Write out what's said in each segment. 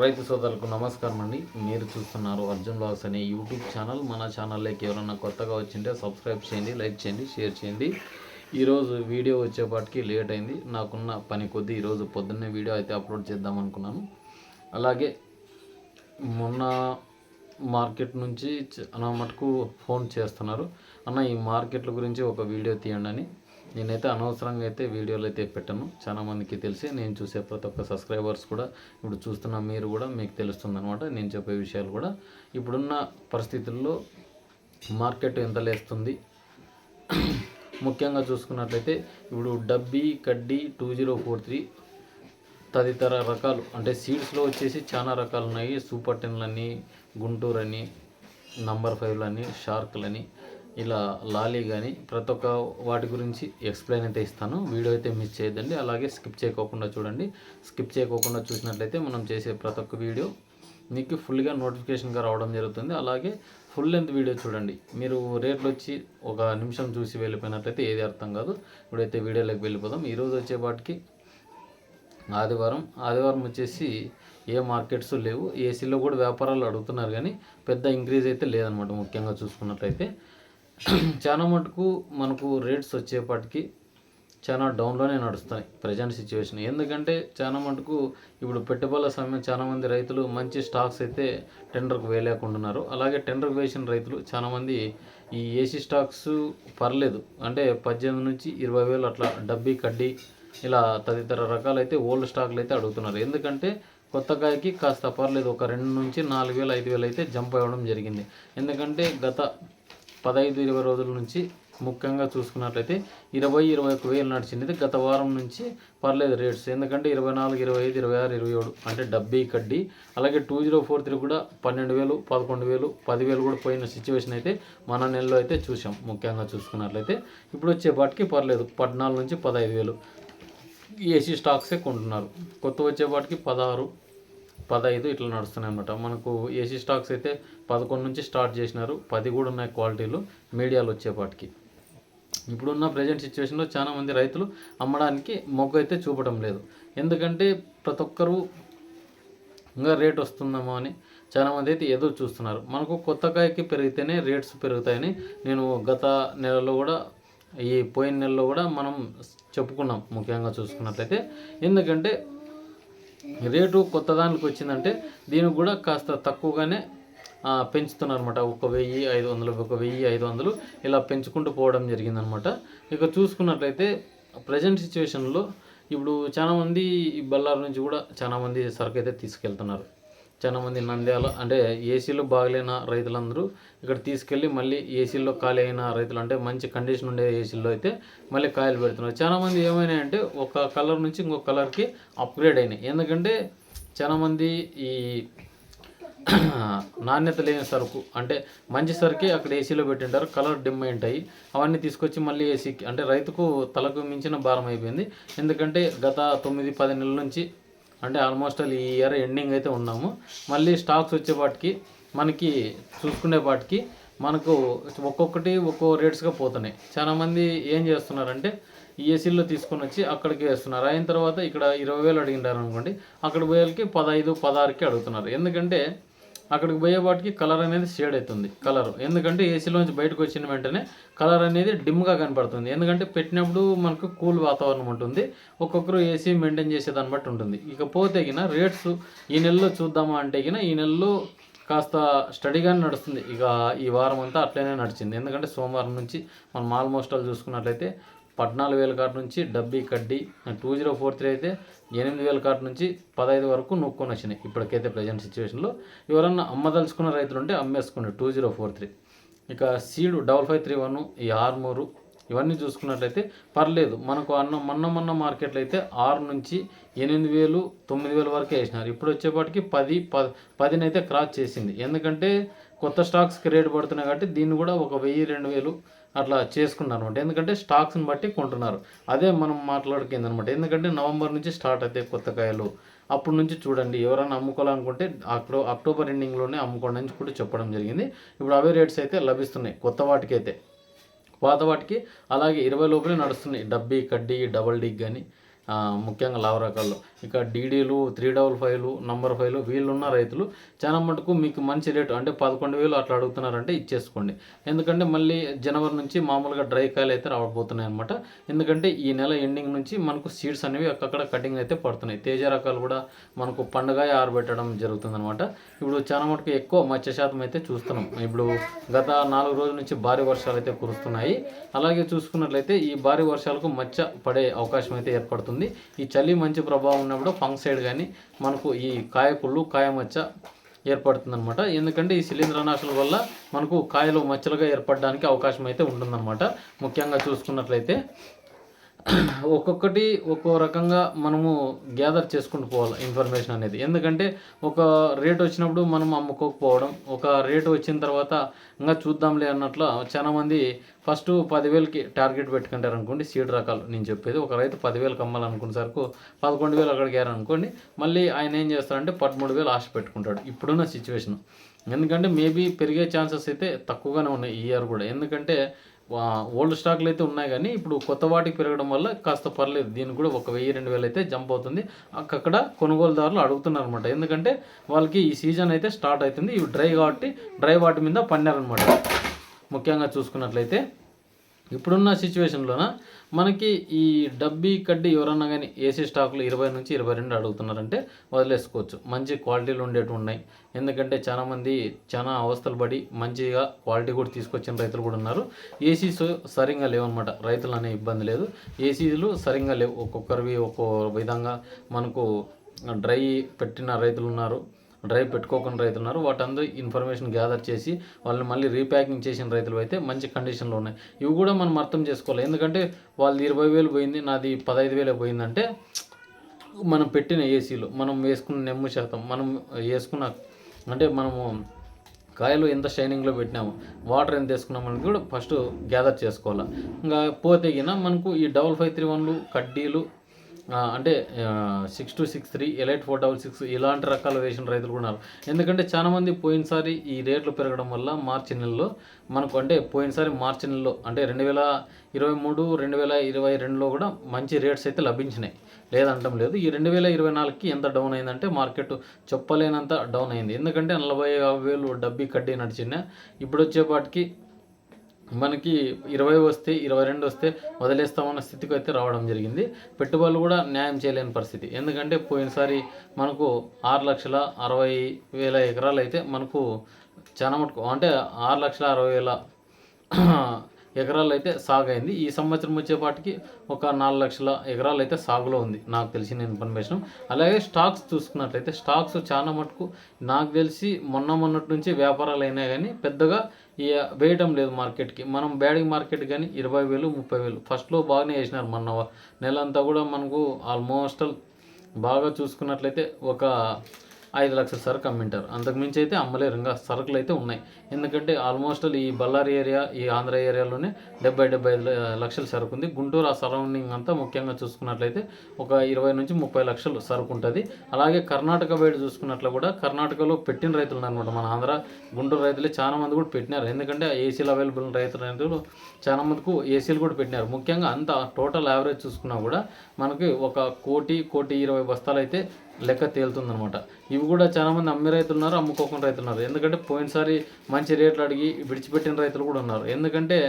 రైతు సోదరులకు నమస్కారం అండి. మీరు చూస్తున్నారు అర్జున్ బ్లాగ్స్ అనే యూట్యూబ్ ఛానల్. మన ఛానల్లోకి ఎవరైనా కొత్తగా వచ్చింటే సబ్స్క్రైబ్ చేయండి, లైక్ చేయండి, షేర్ చేయండి. ఈరోజు వీడియో వచ్చేపాటికి లేట్ అయింది. నాకున్న పని కొద్దీ ఈరోజు పొద్దున్నే వీడియో అయితే అప్లోడ్ చేద్దాం అనుకున్నాను. అలాగే మొన్న మార్కెట్ నుంచి నా మటుకు ఫోన్ చేస్తున్నారు, అన్న ఈ మార్కెట్ల గురించి ఒక వీడియో తీయండి అని. నేనైతే అనవసరంగా అయితే వీడియోలు అయితే పెట్టాను. చాలామందికి తెలిసి నేను చూసే ప్రతి ఒక్క సబ్స్క్రైబర్స్ కూడా ఇప్పుడు చూస్తున్న మీరు కూడా మీకు తెలుస్తుంది అనమాట. నేను చెప్పే విషయాలు కూడా ఇప్పుడున్న పరిస్థితుల్లో మార్కెట్ ఎంత లేస్తుంది, ముఖ్యంగా చూసుకున్నట్లయితే ఇప్పుడు డబ్బీ కడ్డీ 2043 తదితర రకాలు అంటే సీడ్స్లో వచ్చేసి చాలా రకాలు ఉన్నాయి. సూపర్ 10లని, గుంటూరు అని, నంబర్ 5లని, షార్క్లని, ఇలా లాలీ కానీ ప్రతి ఒక్క వాటి గురించి ఎక్స్ప్లెయిన్ అయితే ఇస్తాను. వీడియో అయితే మిస్ చేయొద్దండి. అలాగే స్కిప్ చేయకోకుండా చూడండి. స్కిప్ చేయకోకుండా చూసినట్లయితే మనం చేసే ప్రతి ఒక్క వీడియో మీకు ఫుల్గా నోటిఫికేషన్గా రావడం జరుగుతుంది. అలాగే ఫుల్ లెంత్ వీడియో చూడండి. మీరు రేట్లు వచ్చి ఒక నిమిషం చూసి వెళ్ళిపోయినట్లయితే ఏది అర్థం కాదు. ఇప్పుడైతే వీడియోలోకి వెళ్ళిపోదాం. ఈరోజు వచ్చేపాటికి ఆదివారం వచ్చేసి ఏ మార్కెట్స్ లేవు. ఏసీలో కూడా వ్యాపారాలు అడుగుతున్నారు కానీ పెద్ద ఇంక్రీజ్ అయితే లేదనమాట. ముఖ్యంగా చూసుకున్నట్లయితే చాలా మటుకు మనకు రేట్స్ వచ్చేపాటికి చాలా డౌన్లోనే నడుస్తాయి ప్రజెంట్ సిచ్యువేషన్. ఎందుకంటే చాలా మటుకు ఇప్పుడు పెట్టుబడుల సమయం చాలామంది రైతులు మంచి స్టాక్స్ అయితే టెండర్కు వేయలేకుంటున్నారు. అలాగే టెండర్కు వేసిన రైతులు చాలామంది ఈ ఏసీ స్టాక్స్ పర్లేదు అంటే 18 నుంచి 20,000 అట్లా డబ్బీ కడ్డీ ఇలా తదితర రకాలైతే ఓల్డ్ స్టాక్లు అయితే అడుగుతున్నారు. ఎందుకంటే కొత్త కాయకి కాస్త పర్లేదు ఒక 2 నుంచి 4,000 5,000 అయితే జంప్ అవ్వడం జరిగింది. ఎందుకంటే గత 15-20 రోజుల నుంచి ముఖ్యంగా చూసుకున్నట్లయితే 20-21,000 నడిచింది. గత వారం నుంచి పర్లేదు రేట్స్. ఎందుకంటే 24, 25, 26, 27 అంటే డబ్బీ కడ్డీ. అలాగే 2043 కూడా 12,000, 11,000, 10,000 కూడా పోయిన సిచ్యువేషన్ అయితే మన నెలలో అయితే చూసాం. ముఖ్యంగా చూసుకున్నట్లయితే ఇప్పుడు వచ్చేపాటికి పర్లేదు 14 నుంచి 15,000 ఏసీ స్టాక్సే కొంటున్నారు. కొత్త వచ్చేపాటికి 16, 15 ఇట్లా నడుస్తున్నాయి అన్నమాట. మనకు ఏసీ స్టాక్స్ అయితే 11 నుంచి స్టార్ట్ చేసినారు. 10 కూడా ఉన్నాయి క్వాలిటీలు మీడియాలు వచ్చేపాటికి. ఇప్పుడున్న ప్రజెంట్ సిచ్యువేషన్లో చాలామంది రైతులు అమ్మడానికి మొగ్గు అయితే చూపడం లేదు. ఎందుకంటే ప్రతి ఒక్కరూ ఇంకా రేట్ వస్తుందేమో అని చాలామంది అయితే ఎదురు చూస్తున్నారు. మనకు కొత్త కాయకి పెరిగితేనే రేట్స్ పెరుగుతాయని నేను గత నెలలో కూడా ఈ పోయిన నెలలో కూడా మనం చెప్పుకున్నాం. ముఖ్యంగా చూసుకున్నట్లయితే ఎందుకంటే రేటు కొత్త దానికి వచ్చిందంటే దీనికి కూడా కాస్త తక్కువగానే పెంచుతున్నారు అనమాట. 1,500, 1,500 ఇలా పెంచుకుంటూ పోవడం జరిగిందనమాట. ఇక చూసుకున్నట్లయితే ప్రజెంట్ సిచ్యువేషన్లో ఇప్పుడు చాలామంది బళ్ళారి నుంచి కూడా చాలామంది సరుకు అయితే తీసుకెళ్తున్నారు. చాలామంది నంద్యాల అంటే ఏసీలో బాగలేని రైతులందరూ ఇక్కడ తీసుకెళ్ళి మళ్ళీ ఏసీల్లో ఖాళీ అయిన రైతులు అంటే మంచి కండిషన్ ఉండే ఏసీల్లో అయితే మళ్ళీ కాయలు పెడుతున్నారు. చాలామంది ఏమైనాయంటే ఒక కలర్ నుంచి ఇంకొక కలర్కి అప్గ్రేడ్ అయినాయి. ఎందుకంటే చాలామంది ఈ నాణ్యత లేని సరుకు అంటే మంచి సరుకే అక్కడ ఏసీలో పెట్టింటారు, కలర్ డిమ్ అయింటాయి. అవన్నీ తీసుకొచ్చి మళ్ళీ ఏసీకి అంటే రైతుకు తలకు మించిన భారం అయిపోయింది. ఎందుకంటే గత 9-10 నెలల నుంచి అంటే ఆల్మోస్ట్ ఈ ఇయర్ ఎండింగ్ అయితే ఉన్నాము. మళ్ళీ స్టాక్స్ వచ్చేపాటికి మనకి చూసుకునేపాటికి మనకు ఒక్కొక్కటి ఒక్కో రేట్స్గా పోతున్నాయి. చాలామంది ఏం చేస్తున్నారంటే ఏసీల్లో తీసుకొని వచ్చి అక్కడికి వేస్తున్నారు. అయిన తర్వాత ఇక్కడ 20,000 అడిగినారు అనుకోండి, అక్కడ పోయేకి 15, 16కి అడుగుతున్నారు. ఎందుకంటే అక్కడికి పోయేవాటికి కలర్ అనేది షేడ్ అవుతుంది కలర్. ఎందుకంటే ఏసీలోంచి బయటకు వచ్చిన వెంటనే కలర్ అనేది డిమ్గా కనపడుతుంది. ఎందుకంటే పెట్టినప్పుడు మనకు కూల్ వాతావరణం ఉంటుంది. ఒక్కొక్కరు ఏసీ మెయింటైన్ చేసేదాన్ని బట్టి ఉంటుంది. ఇకపోతే గిన రేట్స్ ఈ నెలలో చూద్దామా అంటే గిన ఈ నెలలో కాస్త స్టడీగానే నడుస్తుంది. ఇక ఈ వారం అంతా అట్లనే నడిచింది. ఎందుకంటే సోమవారం నుంచి మనం ఆల్మోస్ట్ ఆల్ చూసుకున్నట్లయితే 14,000 కాటు నుంచి డబ్బీ కడ్డీ 2043 అయితే 8,000 కాటు నుంచి 15 వరకు నొక్కొని వచ్చినాయి. ఇప్పటికైతే ప్రజెంట్ సిచ్యువేషన్లో ఎవరన్నా అమ్మదలుచుకున్న రైతులు ఉంటే అమ్మేసుకునే 2043. ఇక సీడు 5531 ఈ ఆర్మూరు ఇవన్నీ చూసుకున్నట్లయితే పర్లేదు. మనకు మొన్న మార్కెట్లో అయితే 6 నుంచి 8,000, 9,000 వరకే వేసినారు. ఇప్పుడు వచ్చేపాటికి 10 అయితే క్రాస్ చేసింది. ఎందుకంటే కొత్త స్టాక్స్కి రేటు పడుతున్నాయి కాబట్టి దీన్ని కూడా 1,000, 2,000 అట్లా చేసుకున్నారు అనమాట. ఎందుకంటే స్టాక్స్ని బట్టి కొంటున్నారు. అదే మనం మాట్లాడుకుంది అనమాట. ఎందుకంటే నవంబర్ నుంచి స్టార్ట్ అవుతాయి కొత్త కాయలు. అప్పటి నుంచి చూడండి ఎవరైనా అమ్ముకోవాలనుకుంటే అక్టోబర్ ఎండింగ్లోనే అమ్ముకోండి అని కూడా చెప్పడం జరిగింది. ఇప్పుడు అవే రేట్స్ అయితే లభిస్తున్నాయి కొత్త వాటికి అయితే. పాత వాటికి అలాగే 20 లోపలే నడుస్తున్నాయి. డబ్బీ కడ్డీ, డబల్ డిగ్ కానీ ముఖ్యంగా లావు రకాల్లో. ఇక డీడీలు 355 నంబర్ 5 వీళ్ళున్న రైతులు చాలా మటుకు మీకు మంచి రేటు అంటే 11,000 అట్లా అడుగుతున్నారంటే ఇచ్చేసుకోండి. ఎందుకంటే మళ్ళీ జనవరి నుంచి మామూలుగా డ్రై కాయలు అయితే రావబోతున్నాయి అనమాట. ఎందుకంటే ఈ నెల ఎండింగ్ నుంచి మనకు సీడ్స్ అనేవి అక్కడ కటింగ్ అయితే పడుతున్నాయి. తేజ రకాలు కూడా మనకు పండుగ ఆరబెట్టడం జరుగుతుందన్నమాట. ఇప్పుడు చాలా మటుకు ఎక్కువ మత్స్య శాతం అయితే చూస్తున్నాం. ఇప్పుడు గత 4 రోజుల నుంచి భారీ వర్షాలు అయితే కురుస్తున్నాయి. అలాగే చూసుకున్నట్లయితే ఈ భారీ వర్షాలకు మత్స్య పడే అవకాశం అయితే ఏర్పడుతుంది. ఈ చలి మంచి ప్రభావం ఉన్నప్పుడు ఫంగసైడ్ కానీ మనకు ఈ కాయకుళ్ళు కాయ మచ్చ ఏర్పడుతుందన్నమాట. ఎందుకంటే ఈ శిలీంద్రనాశుల వల్ల మనకు కాయలు మచ్చలుగా ఏర్పడడానికి అవకాశం అయితే ఉంటుందన్నమాట. ముఖ్యంగా చూసుకున్నట్లయితే ఒక్కొక్కటి ఒక్కో రకంగా మనము గ్యాదర్ చేసుకుంటూ పోవాలి ఇన్ఫర్మేషన్ అనేది. ఎందుకంటే ఒక రేట్ వచ్చినప్పుడు మనం అమ్ముకోకపోవడం, ఒక రేటు వచ్చిన తర్వాత ఇంకా చూద్దాంలే అన్నట్లు చాలామంది ఫస్ట్ 10,000కి టార్గెట్ పెట్టుకుంటారు అనుకోండి. సీడ్ రకాలు నేను చెప్పేది, ఒక రైతు 10,000కి అమ్మాలనుకునే సరికి 11,000 అక్కడికి అనుకోండి. మళ్ళీ ఆయన ఏం చేస్తారంటే 13,000 ఆశ పెట్టుకుంటాడు ఇప్పుడున్న సిచ్యువేషన్. ఎందుకంటే మేబీ పెరిగే ఛాన్సెస్ అయితే తక్కువగానే ఉన్నాయి ఈ ఇయర్ కూడా. ఎందుకంటే ఓల్డ్ స్టాక్లు అయితే ఉన్నాయి కానీ ఇప్పుడు కొత్త వాటికి పెరగడం వల్ల కాస్త పర్లేదు. దీనికి కూడా 1,000-2,000 అయితే జంప్ అవుతుంది. అక్కడ కొనుగోలుదారులు అడుగుతున్నారు అనమాట. ఎందుకంటే వాళ్ళకి ఈ సీజన్ అయితే స్టార్ట్ అవుతుంది. ఇవి డ్రై కాబట్టి డ్రై వాటి మీద పన్నారనమాట. ముఖ్యంగా చూసుకున్నట్లయితే ఇప్పుడున్న సిచ్యువేషన్లోన మనకి ఈ డబ్బీ కడ్డీ ఎవరన్నా కానీ ఏసీ స్టాకులు 20 నుంచి 22 అడుగుతున్నారంటే వదిలేసుకోవచ్చు. మంచి క్వాలిటీలు ఉండేవి ఉన్నాయి. ఎందుకంటే చాలామంది చాలా అవస్థలు పడి మంచిగా క్వాలిటీ కూడా తీసుకొచ్చిన రైతులు కూడా ఉన్నారు. ఏసీస్ సరిగ్గా లేవన్నమాట. రైతులు అనే ఇబ్బంది లేదు. ఏసీలు సరిగ్గా లేవు. ఒక్కొక్కరివి ఒక్కో విధంగా మనకు డ్రై పెట్టిన రైతులు ఉన్నారు, డ్రై పెట్టుకోకుండా రైతులు ఉన్నారు. వాటందరూ ఇన్ఫర్మేషన్ గ్యాదర్ చేసి వాళ్ళని మళ్ళీ రీప్యాకింగ్ చేసిన రైతులు అయితే మంచి కండిషన్లో ఉన్నాయి. ఇవి కూడా మనం అర్థం చేసుకోవాలి. ఎందుకంటే వాళ్ళది 20,000 పోయింది, నాది 15,000 పోయిందంటే మనం పెట్టిన ఏసీలు, మనం వేసుకున్న నెమ్ము శాతం, మనం వేసుకున్న అంటే మనము కాయలు ఎంత షైనింగ్లో పెట్టినాము, వాటర్ ఎంత వేసుకున్నామని కూడా ఫస్ట్ గ్యాదర్ చేసుకోవాలి. ఇంకా పోతేగిన మనకు ఈ 5531లు కడ్డీలు అంటే 6263 ఎలైట్ 466 ఇలాంటి రకాలు వేసిన రైతులు కూడా ఉన్నారు. ఎందుకంటే చాలామంది పోయినసారి ఈ రేట్లు పెరగడం వల్ల మార్చి నెలలో మనకు అంటే పోయినసారి మార్చి నెలలో అంటే 2023 2022లో కూడా మంచి రేట్స్ అయితే లభించినాయి, లేదంటం లేదు. ఈ 2024కి ఎంత డౌన్ అయిందంటే మార్కెట్ చెప్పలేనంత డౌన్ అయింది. ఎందుకంటే 40,000 డబ్బీ కడ్డీ నడిచిన ఇప్పుడు వచ్చేపాటికి మనకి 20 వస్తే 22 వస్తే వదిలేస్తామన్న స్థితికి అయితే రావడం జరిగింది. పెట్టుబడులు కూడా న్యాయం చేయలేని పరిస్థితి. ఎందుకంటే పోయినసారి మనకు 6,60,000 ఎకరాలు అయితే మనకు చాలా మటుకు అంటే 6,60,000 ఎకరాలు అయితే సాగు అయింది. ఈ సంవత్సరం వచ్చేపాటికి ఒక 4,00,000 ఎకరాలు అయితే సాగులో ఉంది నాకు తెలిసిన ఇన్ఫర్మేషన్. అలాగే స్టాక్స్ చూసుకున్నట్లయితే స్టాక్స్ చాలా మటుకు నాకు తెలిసి మొన్నటి నుంచి వ్యాపారాలు అయినా కానీ పెద్దగా వేయటం లేదు మార్కెట్కి. మనం బ్యాడింగ్ మార్కెట్ కానీ 20,000 30,000 ఫస్ట్లో బాగానే వేసినారు. మొన్న నెల అంతా కూడా మనకు ఆల్మోస్ట్ బాగా చూసుకున్నట్లయితే ఒక 5 లక్షల సరుకు అమ్మింటారు. అంతకుమించి అయితే అమ్మలేరు. ఇంకా సరుకులు అయితే ఉన్నాయి. ఎందుకంటే ఆల్మోస్ట్ ఈ బళ్ళారి ఏరియా, ఈ ఆంధ్ర ఏరియాలోనే 70-75 లక్షల సరుకు ఉంది. గుంటూరు ఆ సరౌండింగ్ అంతా ముఖ్యంగా చూసుకున్నట్లయితే ఒక 20 నుంచి 30 లక్షలు సరుకు ఉంటుంది. అలాగే కర్ణాటక బయట చూసుకున్నట్లు కూడా కర్ణాటకలో పెట్టిన రైతులు ఉన్నారనమాట. మన ఆంధ్ర గుంటూరు రైతులే చాలా మంది కూడా పెట్టినారు. ఎందుకంటే ఏసీలు అవైలబుల్ రైతులు చాలా మందికి ఏసీలు కూడా పెట్టినారు. ముఖ్యంగా అంత టోటల్ యావరేజ్ చూసుకున్నా కూడా మనకి ఒక 1,20 బస్తాలు అయితే లెక్క తేలుతుందనమాట. ఇవి కూడా చాలామంది అమ్మే రైతులు ఉన్నారు, అమ్ముకోకుండా రైతులు ఉన్నారు. ఎందుకంటే పోయినసారి మంచి రేట్లు అడిగి విడిచిపెట్టిన రైతులు కూడా ఉన్నారు. ఎందుకంటే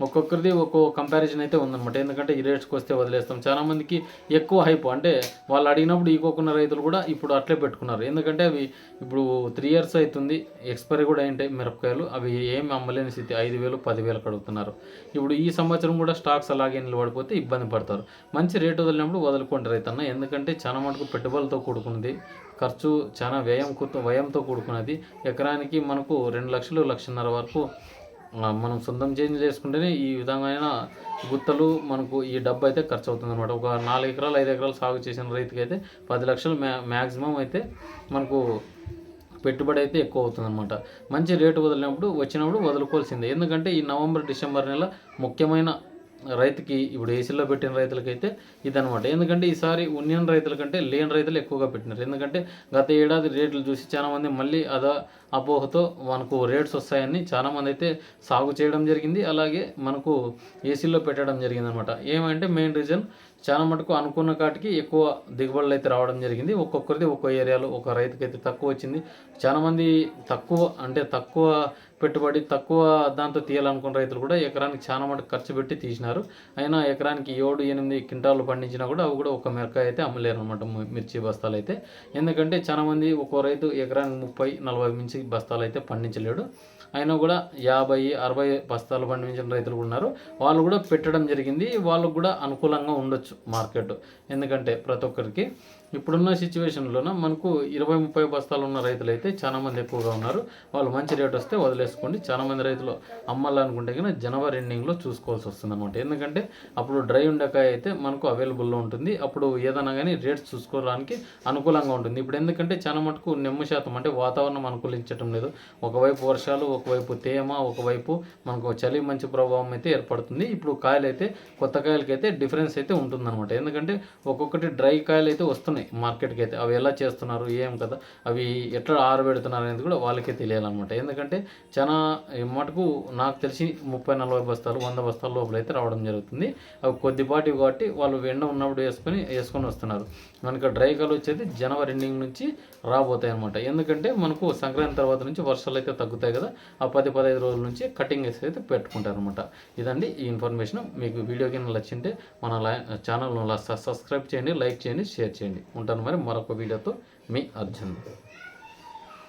ఒక్కొక్కరిది ఒక్కో కంపారిజన్ అయితే ఉందన్నమాట. ఎందుకంటే ఈ రేట్స్కి వస్తే వదిలేస్తాం. చాలామందికి ఎక్కువ హైప్ అంటే వాళ్ళు అడిగినప్పుడు ఈకోకున్న రైతులు కూడా ఇప్పుడు అట్లే పెట్టుకున్నారు. ఎందుకంటే అవి ఇప్పుడు 3 years అవుతుంది, ఎక్స్పైరీ కూడా అయింటాయి మిరపకాయలు. అవి ఏమి అమ్మలేని స్థితి 5,000 10,000 అడుగుతున్నారు. ఇప్పుడు ఈ సంవత్సరం కూడా స్టాక్స్ అలాగే నిలబడిపోతే ఇబ్బంది పడతారు. మంచి రేటు వదిలినప్పుడు వదులుకోండి రైతన్న. ఎందుకంటే చాలా మటుకు పెట్టుబడులతో కూడుకున్నది, ఖర్చు చాలా వ్యయంతో కూడుకున్నది. ఎకరానికి మనకు 2 లక్షలు 1,50,000 వరకు మనం సొంతం చేంజ్ చేసుకుంటేనే ఈ విధమైన గుత్తలు మనకు ఈ డబ్బు అయితే ఖర్చు అవుతుంది అనమాట. ఒక 4 ఎకరాలు 5 ఎకరాలు సాగు చేసిన రైతుకి అయితే 10 లక్షలు మ్యాక్సిమం అయితే మనకు పెట్టుబడి అయితే ఎక్కువ అవుతుంది అనమాట. మంచి రేటు వదిలినప్పుడు వచ్చినప్పుడు వదులుకోవాల్సిందే. ఎందుకంటే ఈ నవంబర్ డిసెంబర్ నెల ముఖ్యమైన రైతుకి ఇప్పుడు ఏసీలో పెట్టిన రైతులకైతే ఇదనమాట. ఎందుకంటే ఈసారి ఉన్న రైతుల కంటే లేని రైతులు ఎక్కువగా పెట్టినారు. ఎందుకంటే గత ఏడాది రేట్లు చూసి చాలామంది మళ్ళీ అపోహతో మనకు రేట్స్ వస్తాయని చాలామంది అయితే సాగు చేయడం జరిగింది. అలాగే మనకు ఏసీలో పెట్టడం జరిగింది అనమాట. ఏమంటే మెయిన్ రీజన్ చాలా మటుకు అనుకున్న కాటికి ఎక్కువ దిగుబడులు అయితే రావడం జరిగింది. ఒక్కొక్కరిది ఒక్కో ఏరియాలో ఒక రైతుకైతే తక్కువ వచ్చింది. చాలామంది తక్కువ పెట్టుబడి తక్కువ దాంతో తీయాలనుకున్న రైతులు కూడా ఎకరానికి చాలా మటుకు ఖర్చు పెట్టి తీసినారు. అయినా ఎకరానికి 7-8 క్వింటాలు పండించినా కూడా అవి కూడా ఒక మిరకాయ అయితే అమ్మలేరు అనమాట మిర్చి బస్తాలు అయితే. ఎందుకంటే చాలామంది ఒక్కో రైతు ఎకరానికి 30-40 మించి బస్తాలు అయితే పండించలేడు. అయినా కూడా 50-60 బస్తాలు పండించిన రైతులు కూడా ఉన్నారు. వాళ్ళు కూడా పెట్టడం జరిగింది. వాళ్ళకు కూడా అనుకూలంగా ఉండొచ్చు మార్కెట్. ఎందుకంటే ప్రతి ఒక్కరికి ఇప్పుడున్న సిచ్యువేషన్లోన మనకు 20-30 బస్తాలు ఉన్న రైతులు అయితే చాలామంది ఎక్కువగా ఉన్నారు. వాళ్ళు మంచి రేట్ వస్తే వదిలేసుకోండి. చాలామంది రైతులు అమ్మాలనుకుంటే కన్నా జనవరి ఎండింగ్లో చూసుకోవాల్సి వస్తుంది అనమాట. ఎందుకంటే అప్పుడు డ్రై ఉండకాయ అయితే మనకు అవైలబుల్లో ఉంటుంది. అప్పుడు ఏదైనా కానీ రేట్స్ చూసుకోవడానికి అనుకూలంగా ఉంటుంది. ఇప్పుడు ఎందుకంటే చాలా మటుకు నెమ్ము శాతం అంటే వాతావరణం అనుకూలించడం లేదు. ఒకవైపు వర్షాలు, ఒకవైపు తేమ, ఒకవైపు మనకు చలి మంచి ప్రభావం అయితే ఏర్పడుతుంది. ఇప్పుడు కాయలు అయితే కొత్త కాయలకైతే డిఫరెన్స్ అయితే ఉంటుందన్నమాట. ఎందుకంటే ఒక్కొక్కటి డ్రై కాయలు అయితే వస్తున్నాయి మార్కెట్కి అయితే. అవి ఎలా చేస్తున్నారు ఏం కదా, అవి ఎట్లా ఆరబెడుతున్నారు అనేది కూడా వాళ్ళకే తెలియాలన్నమాట. ఎందుకంటే చాలా మటుకు నాకు తెలిసి 30-40 బస్తాలు 100 బస్తాల లోపల అయితే రావడం జరుగుతుంది. అవి కొద్దిపాటి కాబట్టి వాళ్ళు ఎండ ఉన్నప్పుడు వేసుకొని వస్తున్నారు. మనకు డ్రై కాయలు వచ్చేది జనవరి ఎండింగ్ నుంచి రాబోతాయి అనమాట. ఎందుకంటే మనకు సంక్రాంతి తర్వాత నుంచి వర్షాలు అయితే తగ్గుతాయి కదా, ఆ 10-15 రోజుల నుంచి కటింగ్ అయితే పెట్టుకుంటారు అనమాట. ఇదండి ఈ ఇన్ఫర్మేషన్. మీకు వీడియో కింద నచ్చింటే మన ఛానల్ను సబ్స్క్రైబ్ చేయండి, లైక్ చేయండి, షేర్ చేయండి. ఉంటాను మరి మరొక వీడియోతో. మీ అర్జున్.